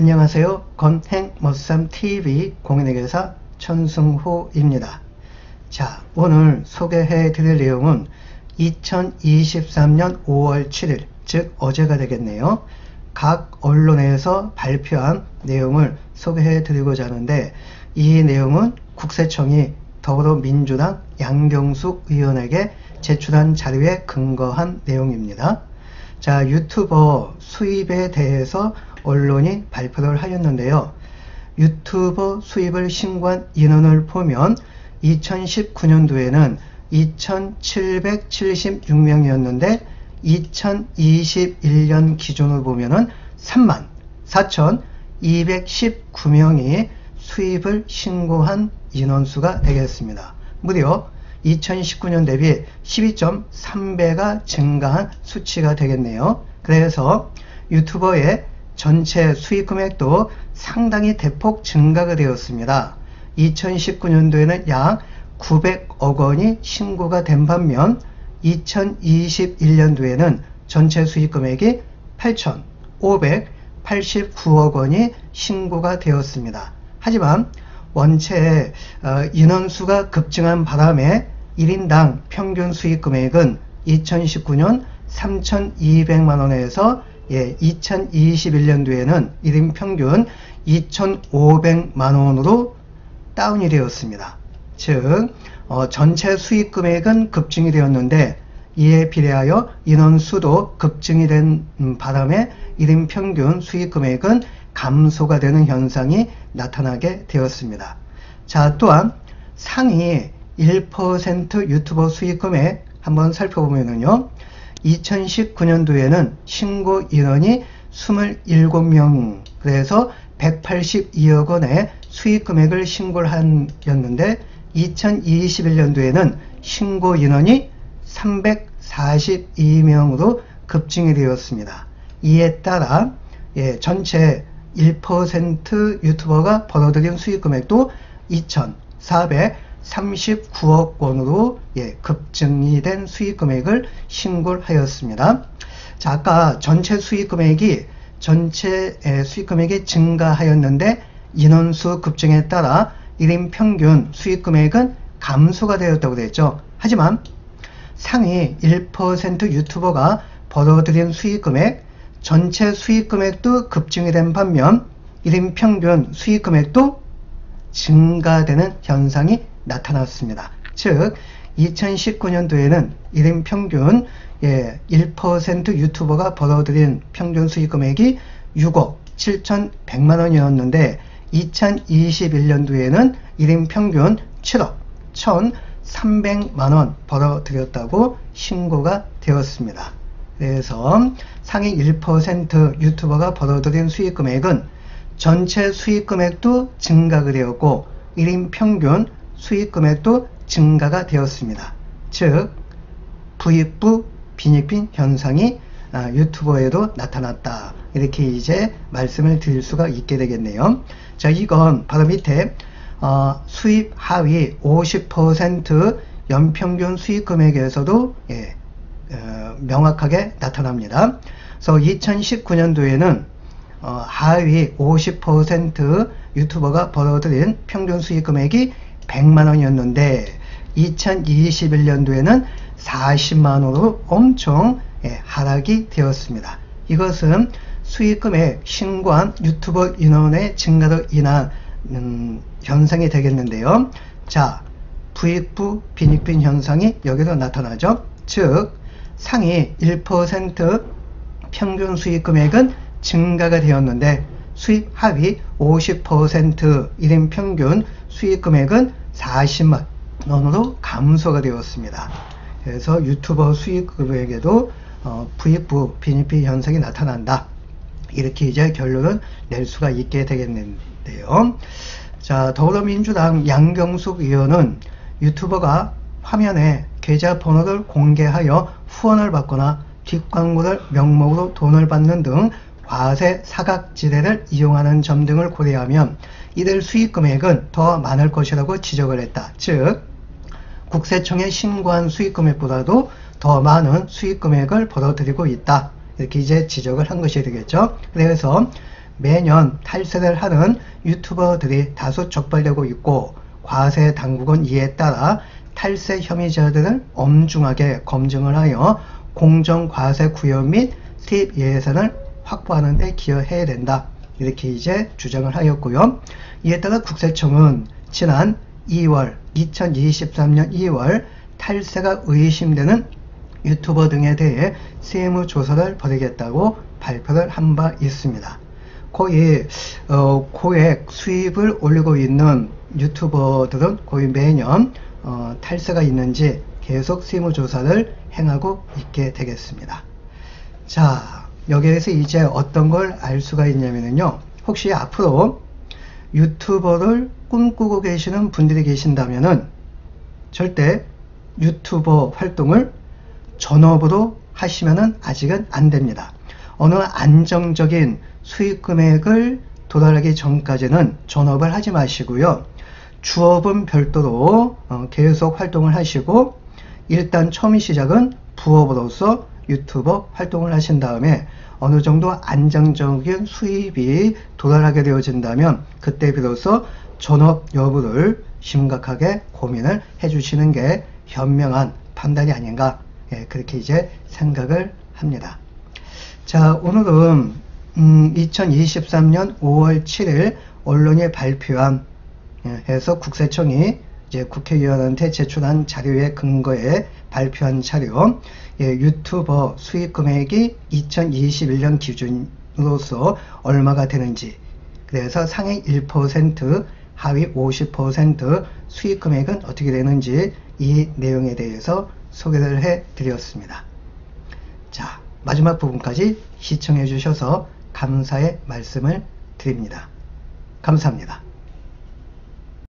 안녕하세요. 건행머쌈TV 공인회계사 천승호입니다. 자, 오늘 소개해 드릴 내용은 2023년 5월 7일, 즉 어제가 되겠네요. 각 언론에서 발표한 내용을 소개해 드리고자 하는데, 이 내용은 국세청이 더불어민주당 양경숙 의원에게 제출한 자료에 근거한 내용입니다. 자, 유튜버 수입에 대해서 언론이 발표를 하였는데요. 유튜버 수입을 신고한 인원을 보면 2019년도에는 2776명이었는데 2021년 기준으로 보면은 34,219명이 수입을 신고한 인원수가 되겠습니다. 무려 2019년 대비 12.3배가 증가한 수치가 되겠네요. 그래서 유튜버의 전체 수익 금액도 상당히 대폭 증가가 되었습니다. 2019년도에는 약 900억 원이 신고가 된 반면 2021년도에는 전체 수익 금액이 8,589억 원이 신고가 되었습니다. 하지만 원체 인원수가 급증한 바람에 1인당 평균 수익 금액은 2019년 3,200만원에서 2021년도에는 1인 평균 2,500만원으로 다운이 되었습니다. 즉 전체 수익 금액은 급증이 되었는데 이에 비례하여 인원수도 급증이 된 바람에 1인 평균 수익 금액은 감소가 되는 현상이 나타나게 되었습니다. 자, 또한 상위 1% 유튜버 수익 금액 한번 살펴보면요. 2019년도에는 신고 인원이 27명, 그래서 182억 원의 수익 금액을 신고를 하였는데 2021년도에는 신고 인원이 342명으로 급증이 되었습니다. 이에 따라 전체 1% 유튜버가 벌어들인 수익 금액도 2,439억 원으로 급증이 된 수익 금액을 신고를 하였습니다. 자, 아까 전체 수익 금액이 증가하였는데 인원수 급증에 따라 1인 평균 수익 금액은 감소가 되었다고 그랬죠. 하지만 상위 1% 유튜버가 벌어들인 수익 금액, 전체 수익 금액도 급증이 된 반면 1인 평균 수익 금액도 증가되는 현상이 나타났습니다. 즉 2019년도에는 1인 평균 1% 유튜버가 벌어들인 평균 수익 금액이 6억 7,100만원이었는데 2021년도에는 1인 평균 7억 1,300만원 벌어들였다고 신고가 되었습니다. 그래서 상위 1% 유튜버가 벌어들인 수익 금액은 전체 수익 금액도 증가가 되었고 1인 평균 수익 금액도 증가가 되었습니다. 즉 부익부 빈익빈 현상이 유튜버에도 나타났다. 이렇게 이제 말씀을 드릴 수가 있게 되겠네요. 자, 이건 바로 밑에 수입 하위 50% 연평균 수익 금액에서도 명확하게 나타납니다. 그래서 2019년도에는 하위 50% 유튜버가 벌어들인 평균 수익 금액이 100만원이었는데 2021년도에는 40만원으로 엄청 하락이 되었습니다. 이것은 수익 금액 신고한 유튜버 인원의 증가로 인한 현상이 되겠는데요. 자, 부익부 빈익빈 현상이 여기서 나타나죠. 즉 상위 1% 평균 수익 금액은 증가가 되었는데 수입 하위 50% 1인 평균 수익 금액은 40만 원으로 감소가 되었습니다. 그래서 유튜버 수익 금액에도 부익부 빈익빈 현상이 나타난다. 이렇게 이제 결론을 낼 수가 있게 되겠는데요. 자, 더불어민주당 양경숙 의원은 유튜버가 화면에 계좌번호를 공개하여 후원을 받거나 뒷광고를 명목으로 돈을 받는 등 과세 사각지대를 이용하는 점 등을 고려하면 이들 수익 금액은 더 많을 것이라고 지적을 했다. 즉 국세청에 신고한 수익 금액보다도 더 많은 수익 금액을 벌어들이고 있다. 이렇게 이제 지적을 한 것이 되겠죠. 그래서 매년 탈세를 하는 유튜버들이 다수 적발되고 있고, 과세 당국은 이에 따라 탈세 혐의자들을 엄중하게 검증을 하여 공정과세 구현 및 수입 예산을 확보하는 데 기여해야 된다. 이렇게 이제 주장을 하였고요. 이에 따라 국세청은 지난 2023년 2월 탈세가 의심되는 유튜버 등에 대해 세무조사를 벌이겠다고 발표를 한 바 있습니다. 거의 고액 수입을 올리고 있는 유튜버들은 거의 매년 탈세가 있는지 계속 세무조사를 행하고 있게 되겠습니다. 자, 여기에서 이제 어떤 걸 알 수가 있냐면요, 혹시 앞으로 유튜버를 꿈꾸고 계시는 분들이 계신다면은 절대 유튜버 활동을 전업으로 하시면은 아직은 안 됩니다. 어느 안정적인 수익 금액을 도달하기 전까지는 전업을 하지 마시고요. 주업은 별도로 계속 활동을 하시고, 일단 처음 시작은 부업으로서 유튜버 활동을 하신 다음에 어느 정도 안정적인 수입이 도달하게 되어진다면 그때 비로소 전업 여부를 심각하게 고민을 해주시는 게 현명한 판단이 아닌가, 그렇게 이제 생각을 합니다. 자, 오늘은 2023년 5월 7일 언론이 발표한, 해서 국세청이 이제 국회의원한테 제출한 자료에 근거해 발표한 자료, 유튜버 수익 금액이 2021년 기준으로서 얼마가 되는지, 그래서 상위 1%, 하위 50% 수익 금액은 어떻게 되는지 이 내용에 대해서 소개를 해 드렸습니다. 자, 마지막 부분까지 시청해 주셔서 감사의 말씀을 드립니다. 감사합니다.